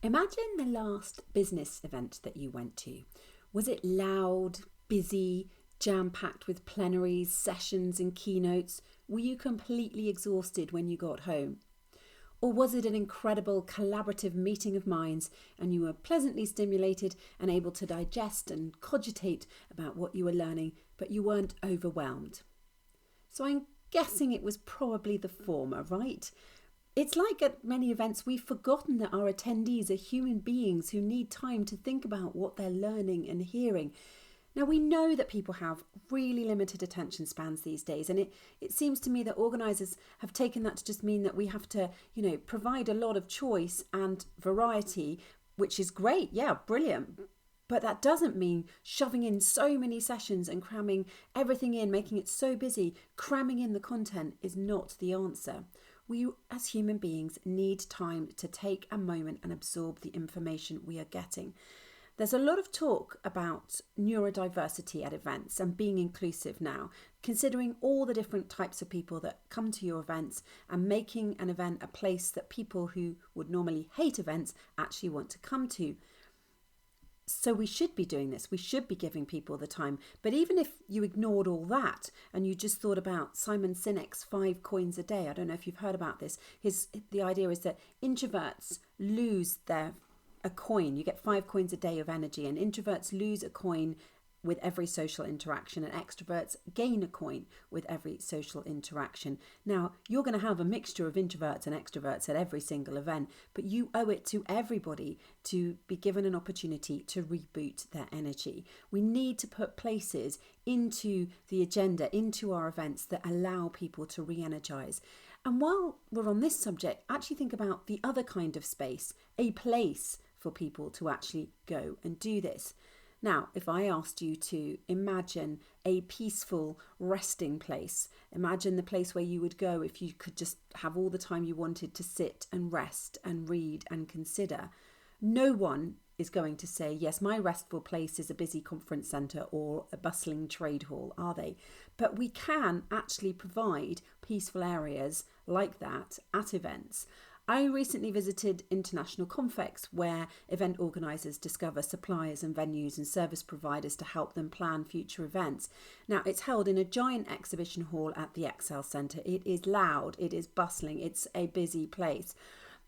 Imagine the last business event that you went to. Was it loud, busy, jam-packed with plenaries, sessions and keynotes? Were you completely exhausted when you got home? Or was it an incredible collaborative meeting of minds and you were pleasantly stimulated and able to digest and cogitate about what you were learning, but you weren't overwhelmed? So I'm guessing it was probably the former, right? It's like at many events, we've forgotten that our attendees are human beings who need time to think about what they're learning and hearing. Now, we know that people have really limited attention spans these days, and it seems to me that organisers have taken that to just mean that we have to, provide a lot of choice and variety, which is great, yeah, brilliant. But that doesn't mean shoving in so many sessions and cramming everything in, making it so busy. Cramming in the content is not the answer. We, as human beings, need time to take a moment and absorb the information we are getting. There's a lot of talk about neurodiversity at events and being inclusive now, considering all the different types of people that come to your events and making an event a place that people who would normally hate events actually want to come to. So we should be doing this. We should be giving people the time. But even if you ignored all that and you just thought about Simon Sinek's 5 coins a day, I don't know if you've heard about this. The idea is that introverts lose a coin. You get 5 coins a day of energy, and introverts lose a coin with every social interaction, and extroverts gain a coin with every social interaction. Now, you're going to have a mixture of introverts and extroverts at every single event, but you owe it to everybody to be given an opportunity to reboot their energy. We need to put places into the agenda, into our events that allow people to re-energize. And while we're on this subject, actually think about the other kind of space, a place for people to actually go and do this. Now, if I asked you to imagine a peaceful resting place, imagine the place where you would go if you could just have all the time you wanted to sit and rest and read and consider. No one is going to say, yes, my restful place is a busy conference centre or a bustling trade hall, are they? But we can actually provide peaceful areas like that at events. I recently visited International Confex, where event organisers discover suppliers and venues and service providers to help them plan future events. Now, it's held in a giant exhibition hall at the Excel Centre. It is loud, it is bustling, it's a busy place.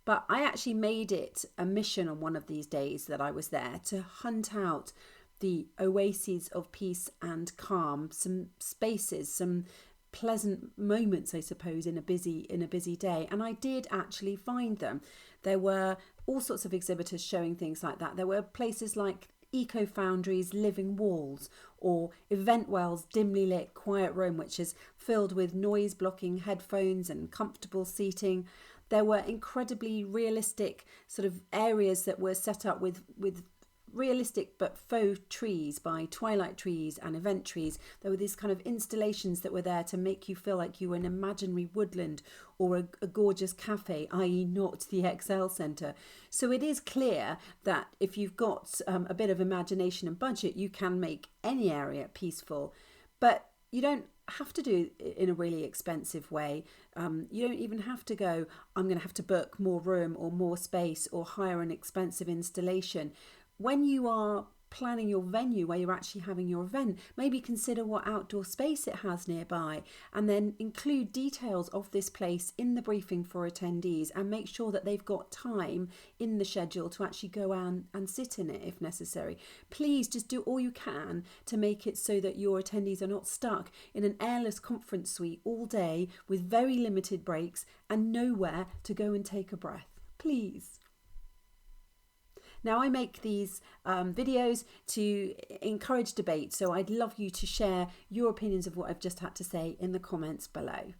But I actually made it a mission on one of these days that I was there to hunt out the oases of peace and calm, some spaces, some pleasant moments, I suppose, in a busy day. And I did actually find them. There were all sorts of exhibitors showing things like that. There were places like Eco Foundry's Living Walls, or Eventwell's dimly lit quiet room, which is filled with noise blocking headphones and comfortable seating. There were incredibly realistic sort of areas that were set up with realistic but faux trees by Twilight Trees and Event Trees. There were these kind of installations that were there to make you feel like you were in an imaginary woodland or a gorgeous cafe, i.e. not the Excel Centre. So it is clear that if you've got a bit of imagination and budget, you can make any area peaceful. But you don't have to do it in a really expensive way. You don't even have to go, I'm going to have to book more room or more space or hire an expensive installation. When you are planning your venue where you're actually having your event, maybe consider what outdoor space it has nearby, and then include details of this place in the briefing for attendees, and make sure that they've got time in the schedule to actually go and sit in it if necessary. Please just do all you can to make it so that your attendees are not stuck in an airless conference suite all day with very limited breaks and nowhere to go and take a breath. Please. Now, I make these videos to encourage debate, so I'd love you to share your opinions of what I've just had to say in the comments below.